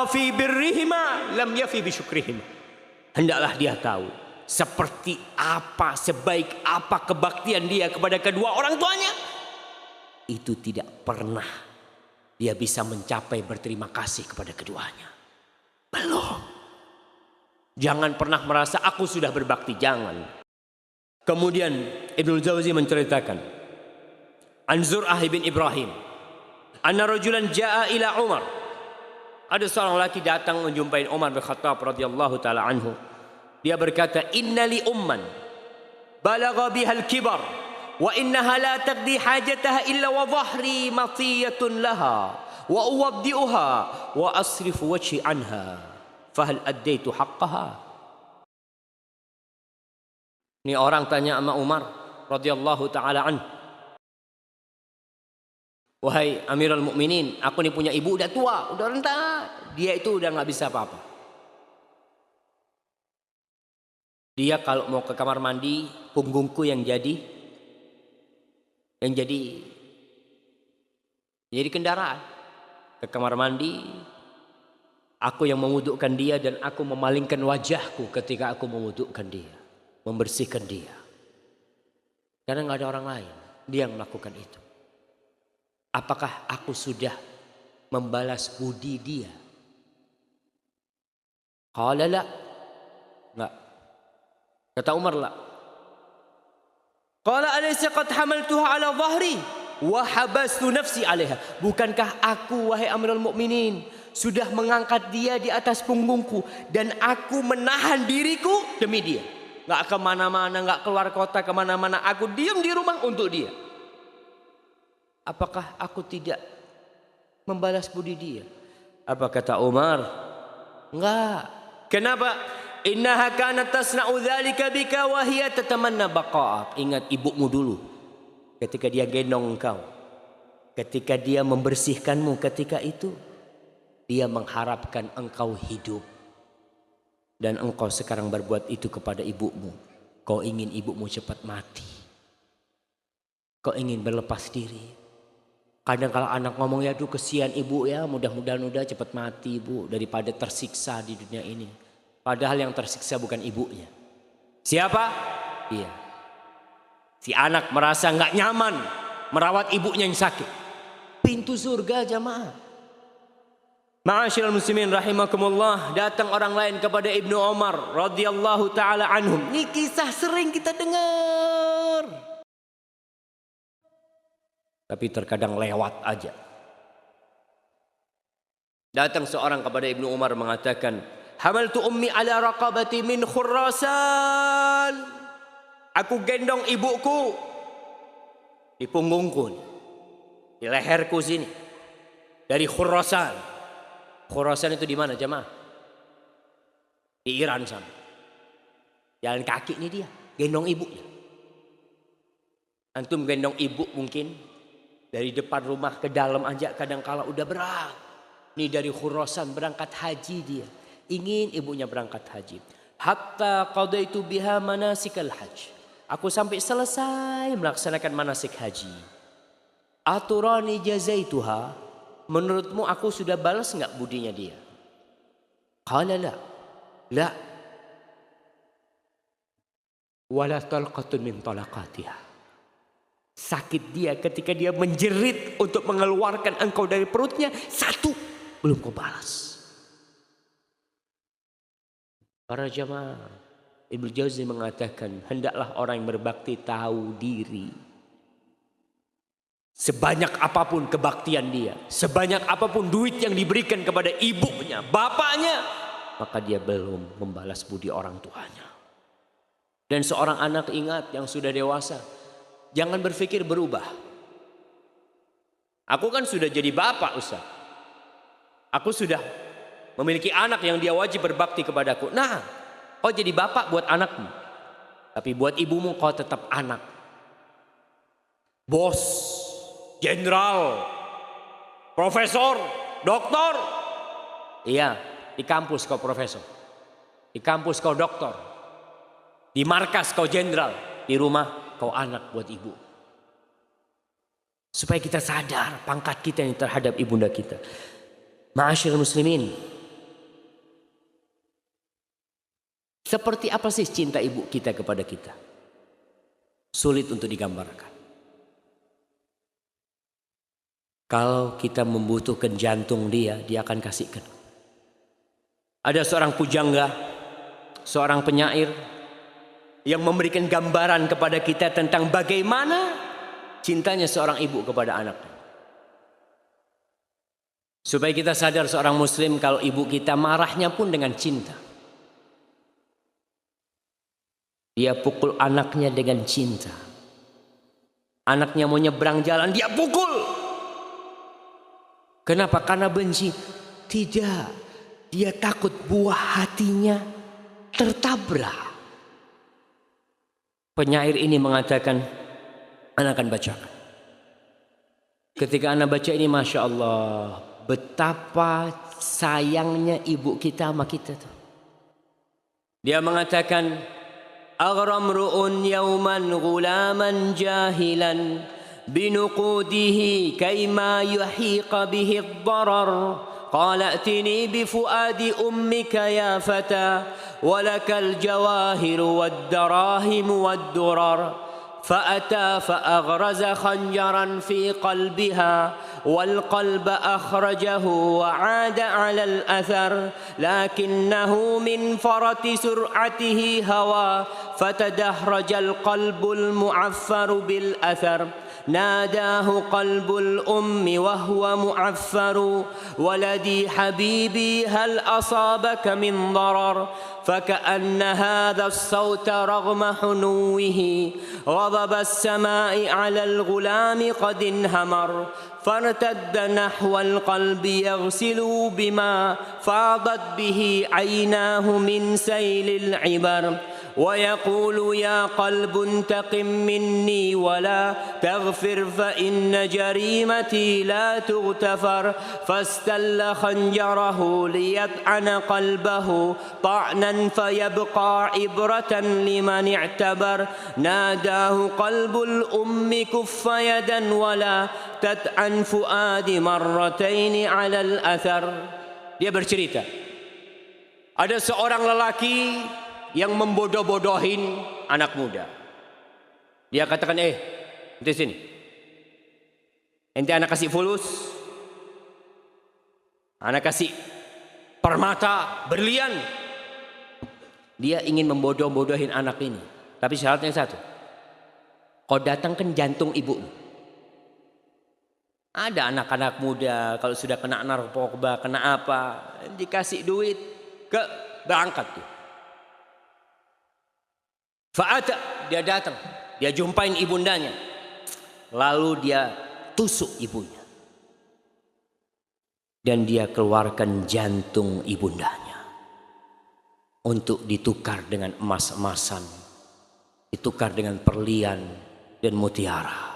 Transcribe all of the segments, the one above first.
balagha fi birrihima lam yafi bi syukrihima. Hendaklah dia tahu seperti apa, sebaik apa kebaktian dia kepada kedua orang tuanya, itu tidak pernah dia bisa mencapai berterima kasih kepada keduanya. Belum. Jangan pernah merasa aku sudah berbakti, jangan. Kemudian Ibnul Jauzi menceritakan an Zur'ah bin Ibrahim anna rajulan jaa ila Umar. Ada seorang laki datang menjumpai Umar bin Khattab radhiyallahu taala anhu. Dia berkata, innali umman balagha bihal kibar wa innaha la taqdi hajataha illa wa dhahri matiyatun laha wa uwaddi'uha wa asrifu wajhi anha fahal addaitu haqqaha. Ini orang tanya sama Umar radhiyallahu taala anhu, wahai Amirul Mukminin, aku nih punya ibu udah tua, udah renta, dia itu udah nggak bisa apa-apa. Dia kalau mau ke kamar mandi, punggungku yang jadi kendaraan. Ke kamar mandi, aku yang memwudukkan dia dan aku memalingkan wajahku ketika aku memwudukkan dia, membersihkan dia. Karena nggak ada orang lain, dia yang melakukan itu. Apakah aku sudah membalas budi dia? Qala la. Enggak. Kata Umar, la. Qala alaysa qad hamaltuha ala dhahri wa habastu nafsi 'alaiha. Bukankah aku, wahai Amirul Mukminin, sudah mengangkat dia di atas punggungku dan aku menahan diriku demi dia. Enggak kemana-mana, enggak keluar kota kemana-mana, aku diam di rumah untuk dia. Apakah aku tidak membalas budi dia? Apa kata Umar? Enggak. Kenapa? Innaha kanat tasna'u dzalika bika wa hiya tatamanna baqa'ak. Ingat ibumu dulu ketika dia gendong engkau, ketika dia membersihkanmu, ketika itu dia mengharapkan engkau hidup. Dan engkau sekarang berbuat itu kepada ibumu. Kau ingin ibumu cepat mati. Kau ingin berlepas diri. Kadang kalau anak ngomong, ya aduh kesian ibu ya, mudah-mudahan udah cepat mati ibu daripada tersiksa di dunia ini. Padahal yang tersiksa bukan ibunya. Siapa? Dia. Si anak merasa nggak nyaman merawat ibunya yang sakit. Pintu surga jamaah. Ma'asyiral muslimin rahimakumullah, datang orang lain kepada Ibnu Umar radhiyallahu taala anhum. Ini kisah sering kita dengar. Tapi terkadang lewat aja. Datang seorang kepada Ibnu Umar mengatakan, hamaltu ummi ala raqabati min Khurasan. Aku gendong ibuku di punggungku, di leherku sini, dari Khurasan. Khurasan itu di mana jemaah? Di Iran sana. Jalan kaki ini dia, gendong ibunya. Antum gendong ibu mungkin dari depan rumah ke dalam aja kadang kala udah berat. Ini dari Khurasan berangkat haji dia. Ingin ibunya berangkat haji. Hatta qadaitu biha manasikal hajj. Aku sampai selesai melaksanakan manasik haji. Aturani jazaituha. Menurutmu aku sudah balas enggak budinya dia? Qala la. La. Wala talqatun min talaqatiha. Sakit dia ketika dia menjerit untuk mengeluarkan engkau dari perutnya, satu belum kau balas. Para jamaah, Ibnu Jauzi mengatakan, hendaklah orang yang berbakti tahu diri. Sebanyak apapun kebaktian dia, sebanyak apapun duit yang diberikan kepada ibunya, bapaknya, maka dia belum membalas budi orang tuanya. Dan seorang anak, ingat, yang sudah dewasa, jangan berpikir berubah. Aku kan sudah jadi bapak, Ustaz. Aku sudah memiliki anak yang dia wajib berbakti kepadaku. Nah, kau jadi bapak buat anakmu. Tapi buat ibumu kau tetap anak. Bos, jenderal, profesor, doktor. Iya, di kampus kau profesor. Di kampus kau doktor. Di markas kau jenderal. Di rumah kau anak buat ibu. Supaya kita sadar pangkat kita yang terhadap ibunda kita. Ma'asyiral muslimin Seperti apa sih cinta ibu kita kepada kita? Sulit untuk digambarkan. Kalau kita membutuhkan jantung dia akan kasihkan. Ada seorang pujangga, seorang penyair yang memberikan gambaran kepada kita tentang bagaimana cintanya seorang ibu kepada anaknya. Supaya kita sadar seorang muslim kalau ibu kita marahnya pun dengan cinta. Dia pukul anaknya dengan cinta. Anaknya mau nyebrang jalan, dia pukul. Kenapa? Karena benci? Tidak. Dia takut buah hatinya tertabrak. Penyair ini mengatakan, anak akan bacakan. Ketika anak baca ini, Masya Allah, betapa sayangnya ibu kita sama kita tuh. Dia mengatakan, aghram ru'un yawman ghulaman jahilan binuqudihi kayma yuhiqa bihi ad-darar. قال ائتني بفؤاد أمك يا فتى ولك الجواهر والدراهم والدرر فأتى فأغرز خنجرا في قلبها والقلب أخرجه وعاد على الأثر لكنه من فرط سرعته هوى فتدهرج القلب المعفر بالأثر ناداه قلب الأم وهو معفر ولدي حبيبي هل أصابك من ضرر فكأن هذا الصوت رغم حنوه غضب السماء على الغلام قد انهمر فارتد نحو القلب يغسل بما فاضت به عيناه من سيل العبر ويقول يا قلب انتقم مني ولا تغفر فإن جريمتي لا تغتفر فاستل خنجره ليطعن قلبه طعنا فيبقى عبرة لمن اعتبر ناداه قلب الأم كف يدا ولا تطعن فؤاد مرتين على الأثر. Dia bercerita, ada seorang lelaki yang membodoh-bodohin anak muda. Dia katakan, ente sini. Ente anak kasih fulus. Anak kasih permata, berlian. Dia ingin membodoh-bodohin anak ini. Tapi syaratnya satu. Kau datangkan jantung ibu. Ada anak-anak muda kalau sudah kena narkoba, kena apa, dikasih duit, berangkat tuh. Fa'ata, dia datang, dia jumpain ibundanya. Lalu dia tusuk ibunya. Dan dia keluarkan jantung ibundanya. Untuk ditukar dengan emas-emasan. Ditukar dengan perlian dan mutiara.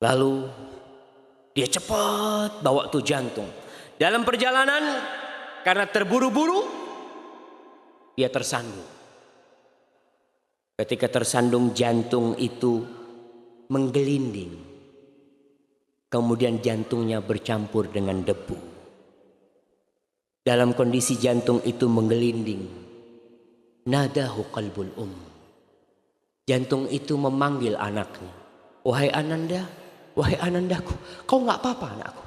Lalu dia cepat bawa tuh jantung. Dalam perjalanan, karena terburu-buru, dia tersandung. Ketika tersandung jantung itu menggelinding. Kemudian jantungnya bercampur dengan debu. Dalam kondisi jantung itu menggelinding. Nadahu qalbul Jantung itu memanggil anaknya. Wahai Ananda, wahai Anandaku, kau gak apa-apa anakku.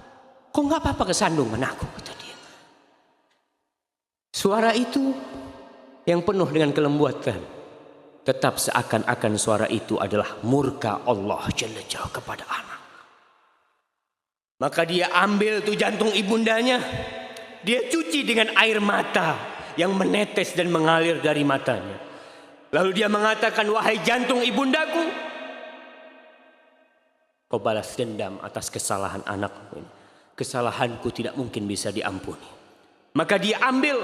Kau gak apa-apa kesandung anakku, kata dia. Suara itu yang penuh dengan kelembutan. Tetap seakan-akan suara itu adalah murka Allah Jalla Jalla kepada anak. Maka dia ambil tuh jantung ibundanya. Dia cuci dengan air mata yang menetes dan mengalir dari matanya. Lalu dia mengatakan, wahai jantung ibundaku, kau balas dendam atas kesalahan anakku ini. Kesalahanku tidak mungkin bisa diampuni. Maka dia ambil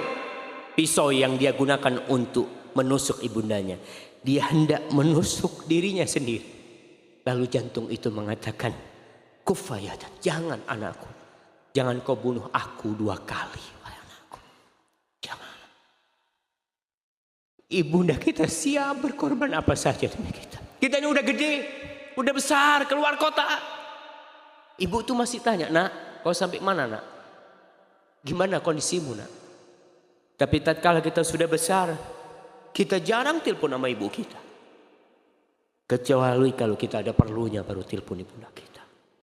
pisau yang dia gunakan untuk menusuk ibundanya. Dia hendak menusuk dirinya sendiri. Lalu jantung itu mengatakan, kufayatan, jangan anakku. Jangan kau bunuh aku 2 kali. Wahai anakku. Jangan. Ibunda kita siap berkorban apa saja demi kita. Kita ini udah gede, udah besar, keluar kota. Ibu tuh masih tanya, nak, kau sampai mana nak? Gimana kondisimu nak? Tapi tatkala kita sudah besar, kita jarang telepon sama ibu kita. Kecuali kalau kita ada perlunya baru telepon ibu kita.